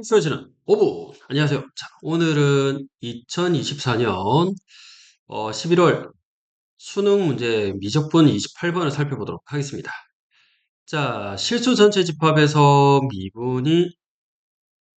써지는 오브. 안녕하세요. 자, 오늘은 2024년 11월 수능 문제 미적분 28번을 살펴보도록 하겠습니다. 자, 실수 전체 집합에서 미분이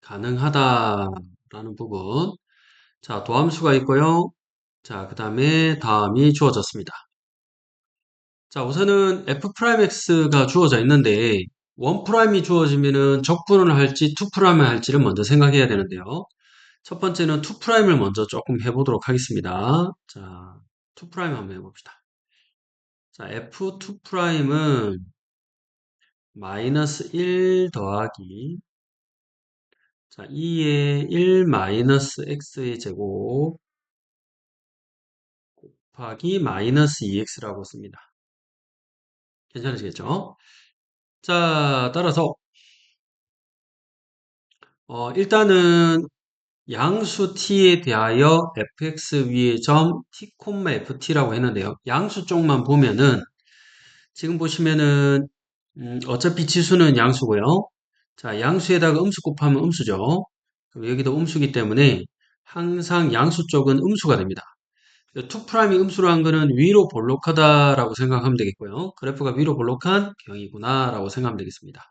가능하다라는 부분. 자, 도함수가 있고요. 자, 그 다음에 다음이 주어졌습니다. 자, 우선은 f'x가 주어져 있는데 1'이 주어지면은 적분을 할지 2'을 할지를 먼저 생각해야 되는데요. 첫 번째는 2'을 먼저 조금 해보도록 하겠습니다. 자, 2' 한번 해봅시다. 자, f2'은 마이너스 1 더하기 자, 2의 1 마이너스 x의 제곱 곱하기 마이너스 2x라고 씁니다. 괜찮으시겠죠? 자, 따라서 일단은 양수 t에 대하여 fx 위의 점 t, ft라고 했는데요. 양수 쪽만 보면은 지금 보시면은 어차피 지수는 양수고요. 자, 양수에다가 음수 곱하면 음수죠. 그럼 여기도 음수기 때문에 항상 양수 쪽은 음수가 됩니다. 2'이 음수로 한 거는 위로 볼록하다라고 생각하면 되겠고요. 그래프가 위로 볼록한 경이구나라고 생각하면 되겠습니다.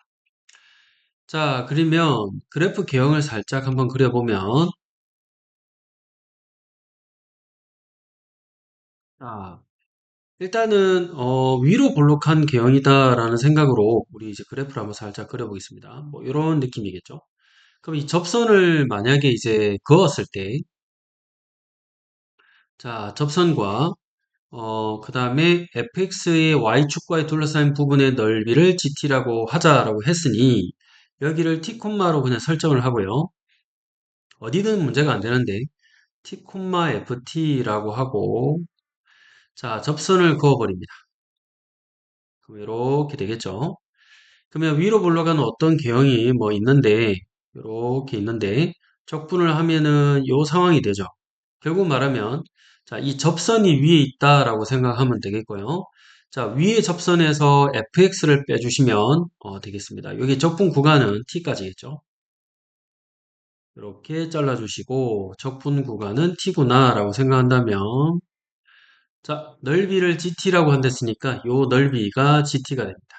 자, 그러면 그래프 개형을 살짝 한번 그려보면 자, 일단은 위로 볼록한 개형이다라는 생각으로 우리 이제 그래프를 한번 살짝 그려보겠습니다. 뭐 이런 느낌이겠죠. 그럼 이 접선을 만약에 이제 그었을 때, 자, 접선과 그 다음에 fx의 y축과에 둘러싸인 부분의 넓이를 gt라고 하자라고 했으니 여기를 t 콤마로 그냥 설정을 하고요. 어디든 문제가 안 되는데 t 콤마 ft라고 하고 자, 접선을 그어버립니다. 그럼 이렇게 되겠죠. 그러면 위로 올라가는 어떤 개형이 뭐 있는데 이렇게 있는데 적분을 하면은 요 상황이 되죠. 결국 말하면 자, 이 접선이 위에 있다라고 생각하면 되겠고요. 자, 위에 접선에서 fx를 빼주시면 되겠습니다. 여기 적분 구간은 t까지겠죠. 이렇게 잘라주시고 적분 구간은 t구나라고 생각한다면 자, 넓이를 gt라고 한댔으니까 요 넓이가 gt가 됩니다.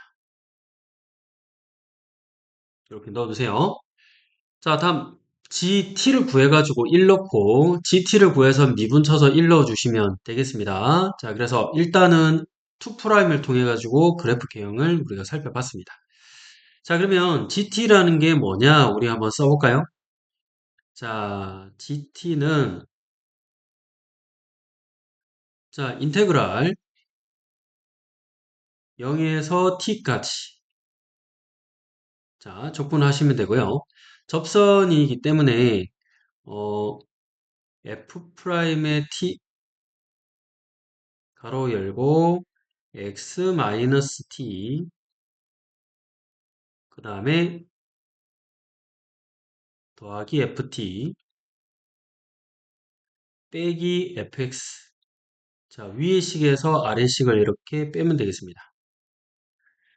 이렇게 넣어주세요. 자, 다음 GT를 구해가지고 1 넣고 GT를 구해서 미분 쳐서 1 넣어주시면 되겠습니다. 자, 그래서 일단은 2'을 통해 가지고 그래프 개형을 우리가 살펴봤습니다. 자, 그러면 GT라는 게 뭐냐? 우리 한번 써볼까요? 자, GT는 자, 인테그랄 0에서 t까지 자, 적분하시면 되고요. 접선이기 때문에 어, F'의 t 가로 열고 x 마이너스 t 그 다음에 더하기 ft 빼기 fx 자 위의 식에서 아래 식을 이렇게 빼면 되겠습니다.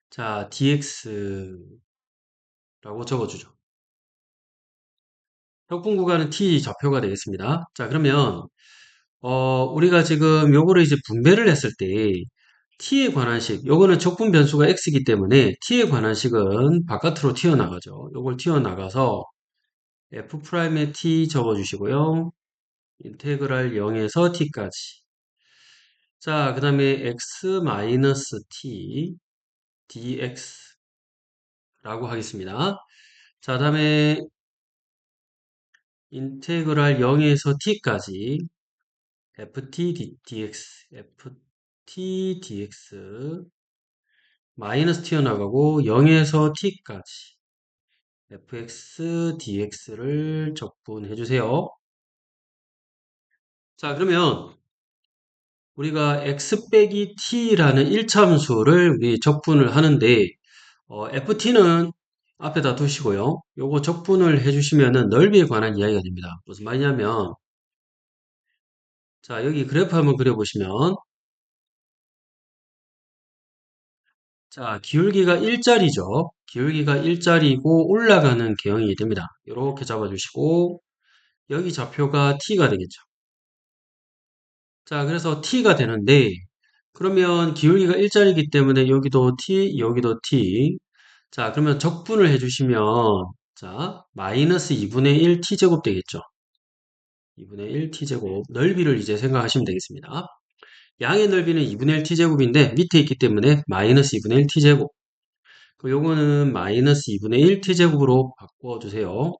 자 dx라고 적어주죠. 적분 구간은 t 좌표가 되겠습니다. 자 그러면 우리가 지금 요거를 이제 분배를 했을 때 t에 관한 식, 요거는 적분 변수가 x이기 때문에 t에 관한 식은 바깥으로 튀어나가죠. 요걸 튀어나가서 f'의 t 적어주시고요. 인테그랄 0에서 t까지. 자, 그 다음에 x-t dx라고 하겠습니다. 자, 다음에 인테그랄 0에서 t까지 ft dx, ft dx 마이너스 튀어나가고 0에서 t까지 fx dx를 적분해 주세요. 자, 그러면 우리가 x 빼기 t라는 1차함수를 우리 적분을 하는데 ft는 앞에다 두시고요. 요거 적분을 해주시면은 넓이에 관한 이야기가 됩니다. 무슨 말이냐면 자 여기 그래프 한번 그려보시면 자, 기울기가 일자리죠. 기울기가 일자리고 올라가는 개형이 됩니다. 이렇게 잡아주시고 여기 좌표가 t가 되겠죠. 자, 그래서 t가 되는데 그러면 기울기가 일자리이기 때문에 여기도 t, 여기도 t. 자, 그러면 적분을 해주시면 자, 마이너스 2분의 1 t제곱 되겠죠. 2분의 1 t제곱 넓이를 이제 생각하시면 되겠습니다. 양의 넓이는 2분의 1 t제곱인데 밑에 있기 때문에 마이너스 2분의 1 t제곱. 요거는 마이너스 2분의 1 t제곱으로 바꿔주세요.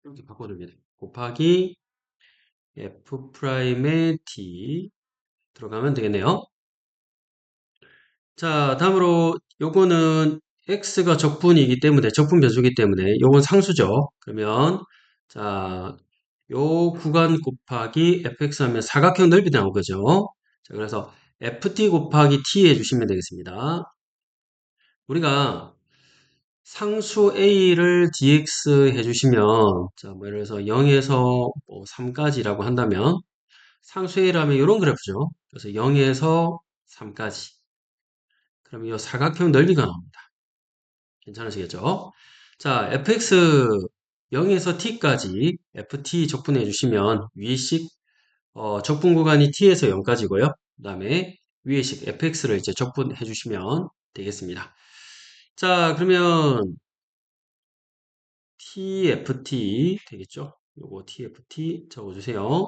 이렇게 바꿔줍니다. 곱하기 f'의 t 들어가면 되겠네요. 자, 다음으로 요거는 x가 적분이기 때문에 적분 변수이기 때문에 요건 상수죠. 그러면 자, 요 구간 곱하기 fx 하면 사각형 넓이 나온 거죠. 자, 그래서 ft 곱하기 t 해주시면 되겠습니다. 우리가 상수 a를 dx 해주시면 자, 뭐 예를 들어서 0에서 뭐 3까지라고 한다면 상수 a라면 이런 그래프죠. 그래서 0에서 3까지. 그럼 이 사각형 넓이가 나옵니다. 괜찮으시겠죠? 자, fx 0에서 t까지 ft 적분해 주시면 위식 적분 구간이 t에서 0까지고요. 그 다음에 위의식 fx를 이제 적분해 주시면 되겠습니다. 자, 그러면 tft 되겠죠? 요거 tft 적어주세요.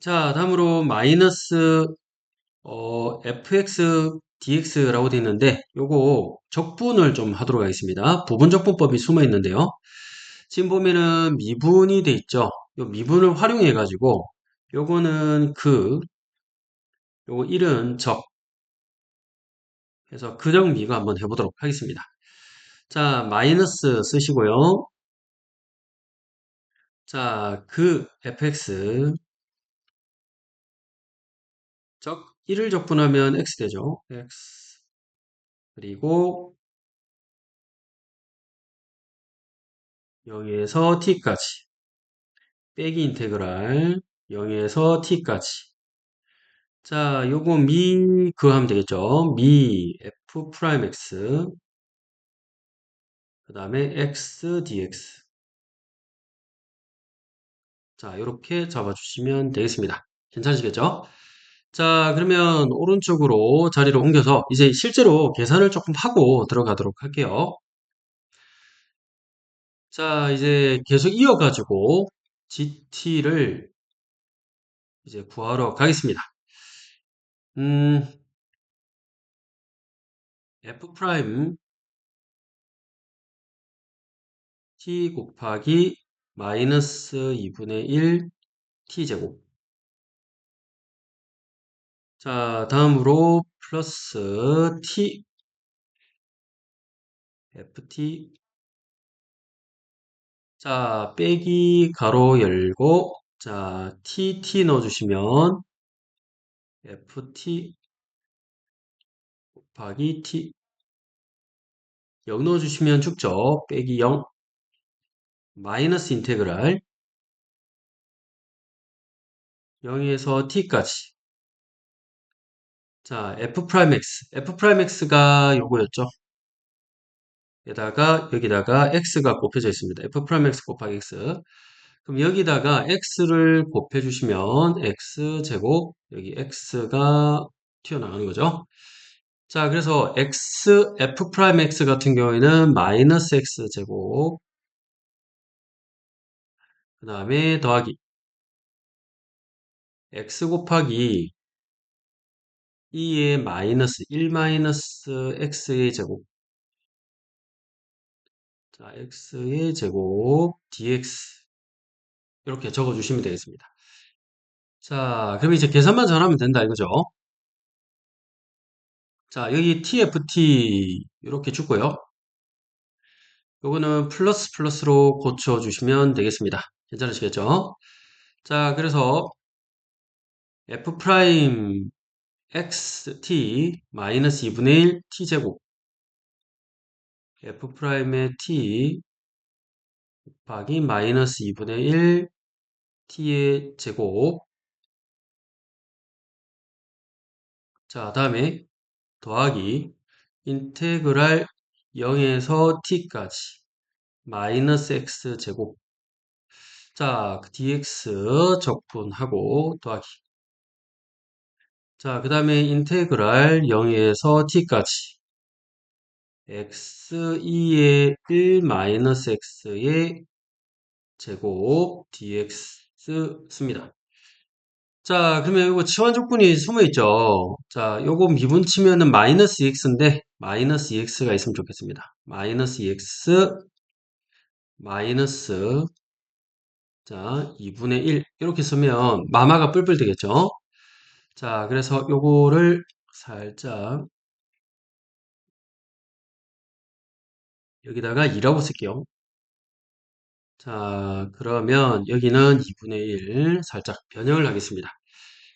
자, 다음으로 마이너스 fx dx라고 되어 있는데 요거 적분을 좀 하도록 하겠습니다. 부분적분법이 숨어 있는데요. 지금 보면은 미분이 돼 있죠. 요 미분을 활용해 가지고 요거는 요거 1은 적 해서 그정미가 한번 해보도록 하겠습니다. 자, 마이너스 쓰시고요. 자, fx 적 1을 적분하면 x 되죠. x 그리고 0에서 t까지 빼기 인테그랄 0에서 t까지. 자, 요거 그거 하면 되겠죠. f 프라임 x 그 다음에 x dx. 자, 이렇게 잡아주시면 되겠습니다. 괜찮으시겠죠? 자, 그러면 오른쪽으로 자리를 옮겨서 이제 실제로 계산을 조금 하고 들어가도록 할게요. 자, 이제 계속 이어가지고 GT를 이제 구하러 가겠습니다. 음, F 프라임 T 곱하기 마이너스 2분의 1 T제곱. 자, 다음으로 플러스 T, FT. 자, 빼기 가로 열고, 자, TT 넣어주시면 FT 곱하기 T. 0 넣어주시면 죽죠. 빼기 0. 마이너스 인테그랄 0에서 t까지. 자, f 프라임 x. f 프라임 x가 요거였죠. 여기다가 x가 곱해져 있습니다. f 프라임 x 곱하기 x. 그럼 여기다가 x를 곱해주시면 x 제곱, 여기 x가 튀어나가는 거죠. 자, 그래서 f 프라임 x 같은 경우에는 마이너스 x 제곱, 그 다음에 더하기 x 곱하기 2의 마이너스 1 마이너스 x의 제곱. 자, x의 제곱 dx 이렇게 적어주시면 되겠습니다. 자, 그럼 이제 계산만 잘하면 된다 이거죠. 자, 여기 tft 이렇게 주고요. 요거는 플러스 플러스로 고쳐주시면 되겠습니다. 괜찮으시겠죠? 자, 그래서 f 프라임 xt 마이너스 2분의 1 t제곱 f 프라임의 t 곱하기 마이너스 2분의 1 t의 제곱 자, 다음에 더하기 인테그랄 0에서 t까지 마이너스 x 제곱. 자, 그 dx 적분하고 더하기. 자, 그 다음에 인테그랄 0에서 t까지 x2의 1 마이너스 x의 제곱 dx 씁니다. 자, 그러면 이거 치환 조건이 숨어 있죠. 자, 요거 미분 치면은 마이너스 2x인데 마이너스 2x가 있으면 좋겠습니다. 마이너스 2x 마이너스 자 2분의 1 이렇게 쓰면 마마가 뿔뿔 되겠죠. 자, 그래서 요거를 살짝 여기다가 2라고 쓸게요. 자, 그러면 여기는 2분의 1 살짝 변형을 하겠습니다.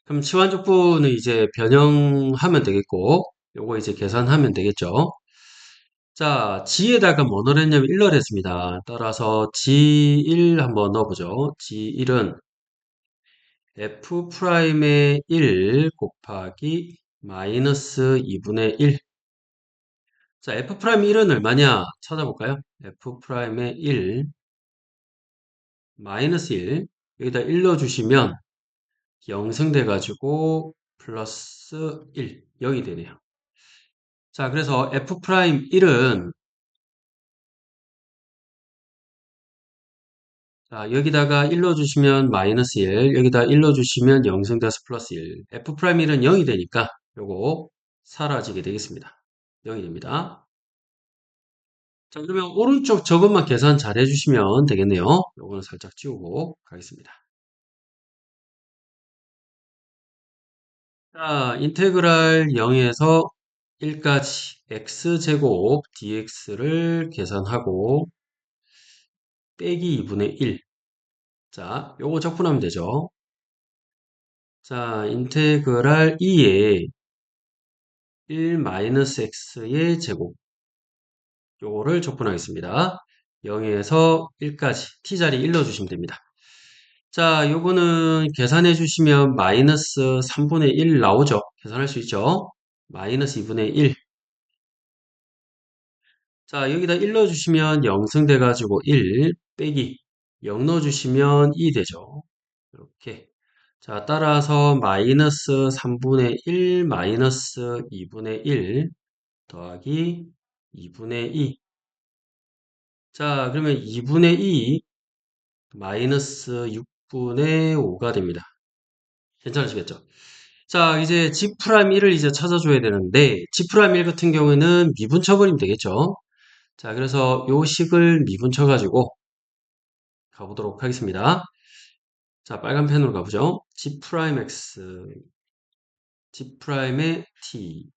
그럼 치환족분은 이제 변형하면 되겠고, 요거 이제 계산하면 되겠죠. 자, G에다가 뭐 넣었냐면 1 넣었습니다. 따라서 G1 한번 넣어보죠. G1은 F'의 1 곱하기 마이너스 2분의 1. 자, F'1은 얼마냐? 찾아볼까요? F'의 1 마이너스 1 여기다 1 넣어주시면 0승 돼가지고 플러스 1 0이 되네요. 자, 그래서 F'1은 자, 여기다가 1 넣어주시면 마이너스 1 여기다 1 넣어주시면 0승 돼서 플러스 1 F'1은 0이 되니까 요거 사라지게 되겠습니다. 0이 됩니다. 자, 그러면 오른쪽 저것만 계산 잘 해주시면 되겠네요. 요거는 살짝 지우고 가겠습니다. 자, 인테그랄 0에서 1까지 x제곱 dx를 계산하고 빼기 2분의 1. 자, 요거 적분하면 되죠. 자, 인테그랄 2에 1 마이너스 x의 제곱 요거를 적분하겠습니다. 0에서 1까지 t자리 1 넣어주시면 됩니다. 자, 요거는 계산해 주시면 마이너스 3분의 1 나오죠. 계산할 수 있죠. 마이너스 2분의 1. 자, 여기다 1 넣어주시면 0승 돼가지고 1 빼기 0 넣어주시면 2 되죠. 이렇게. 자, 따라서 마이너스 3분의 1 마이너스 2분의 1 더하기 2분의 2. 자, 그러면 2분의 2 마이너스 6분의 5가 됩니다. 괜찮으시겠죠? 자, 이제 G'1을 이제 찾아줘야 되는데 G'1 같은 경우에는 미분 쳐버리면 되겠죠? 자, 그래서 요 식을 미분 쳐가지고 가보도록 하겠습니다. 자, 빨간 펜으로 가보죠. G'X, G'의 T.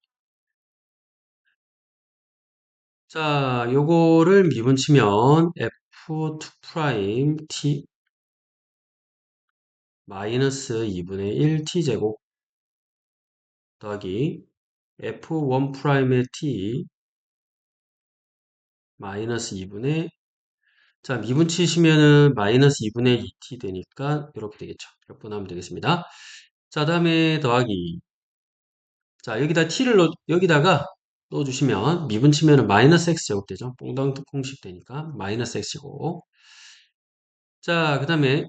자, 요거를 미분 치면 F2' T 마이너스 2분의 1 T제곱 더하기 F1'의 T 마이너스 2분의 자, 미분 치시면은 마이너스 2분의 2t 되니까 이렇게 되겠죠. 역분하면 되겠습니다. 자, 다음에 더하기. 자, 여기다 t를 여기다가 넣어주시면 미분 치면은 마이너스 x 제곱 되죠. 뽕당 공식 되니까 마이너스 x 제곱. 자, 그 다음에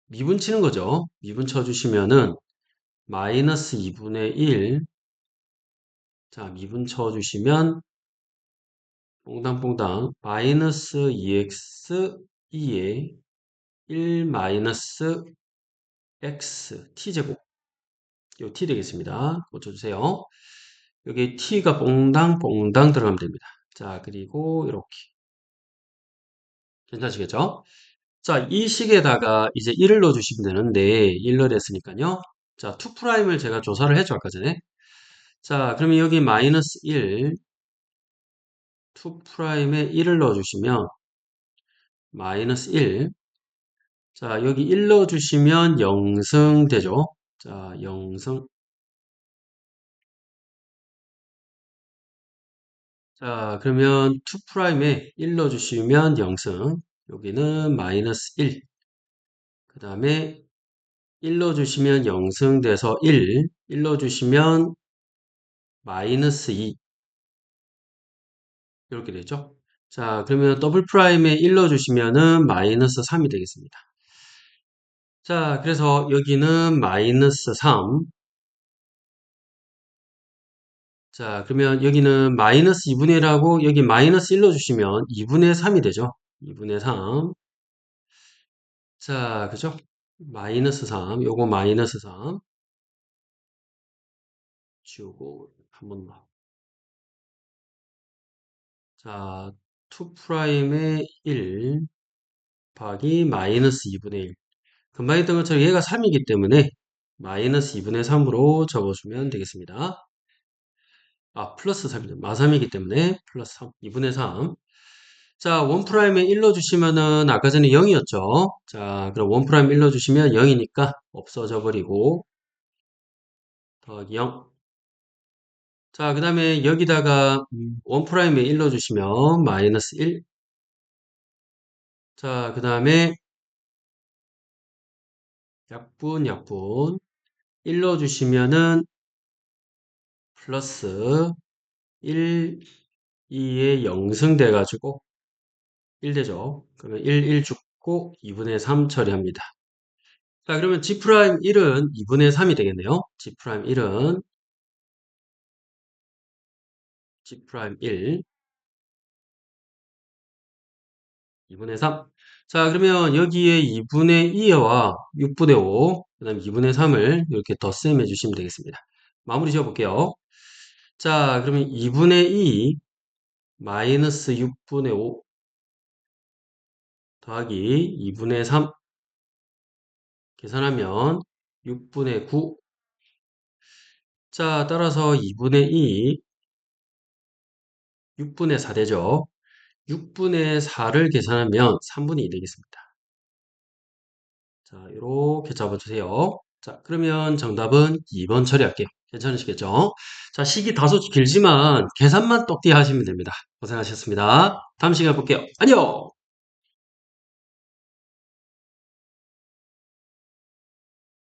미분 치는 거죠. 미분 쳐주시면은 마이너스 2분의 1. 자, 미분 쳐주시면 뽕당뽕당 마이너스 2x 2에 1 마이너스 x t제곱 요 t 되겠습니다. 고쳐주세요. 여기 t가 뽕당뽕당 들어가면 됩니다. 자, 그리고 이렇게 괜찮으시겠죠? 자, 이 식에다가 이제 1을 넣어주시면 되는데 1 넣었으니까요. 자, 2'을 제가 조사를 했죠 아까 전에. 자, 그러면 여기 마이너스 1 2'에 1을 넣어주시면 마이너스 1 자, 여기 1 넣어주시면 0승 되죠. 자, 0승 자, 그러면 2'에 1 넣어주시면 0승. 여기는 마이너스 1. 그 다음에 1 넣어주시면 0승 돼서 1. 1 넣어주시면 마이너스 2 이렇게 되죠. 자, 그러면 더블 프라임에 1 넣어주시면은 마이너스 3이 되겠습니다. 자, 그래서 여기는 마이너스 3. 자, 그러면 여기는 마이너스 2분의 1하고 여기 마이너스 1 넣어주시면 2분의 3이 되죠. 2분의 3. 자, 그죠? 마이너스 3. 요거 마이너스 3. 지우고 한 번 더. 자, 2 프라임에 1 곱하기 마이너스 2분의 1. 금방 했던 것처럼 얘가 3이기 때문에 마이너스 2분의 3으로 적어주면 되겠습니다. 아, 플러스 3이죠. 마3이기 때문에 플러스 3, 2분의 3. 자, 1 프라임에 1 넣어주시면은 아까 전에 0이었죠. 자, 그럼 1 프라임 1 넣어주시면 0이니까 없어져 버리고 더하기 0. 자, 그 다음에 여기다가 1 프라임에 1 넣어주시면 마이너스 1. 자, 그 다음에 약분 1 넣어주시면은 플러스 1, 2에 0승 돼가지고 1 되죠. 그러면 1 죽고 2분의 3 처리합니다. 자, 그러면 G'1은 2분의 3이 되겠네요. G'1은 G'1 2분의 3. 자, 그러면 여기에 2분의 2와 6분의 5, 그 다음에 2분의 3을 이렇게 덧셈해 주시면 되겠습니다. 마무리 지어 볼게요. 자, 그러면 2분의 2 마이너스 6분의 5 더하기 2분의 3 계산하면 6분의 9. 자, 따라서 2분의 2 6분의 4 되죠. 6분의 4를 계산하면 3분의 2 되겠습니다. 자, 이렇게 잡아주세요. 자, 그러면 정답은 2번 처리할게요. 괜찮으시겠죠? 자, 식이 다소 길지만 계산만 똑띠 하시면 됩니다. 고생하셨습니다. 다음 시간에 볼게요. 안녕!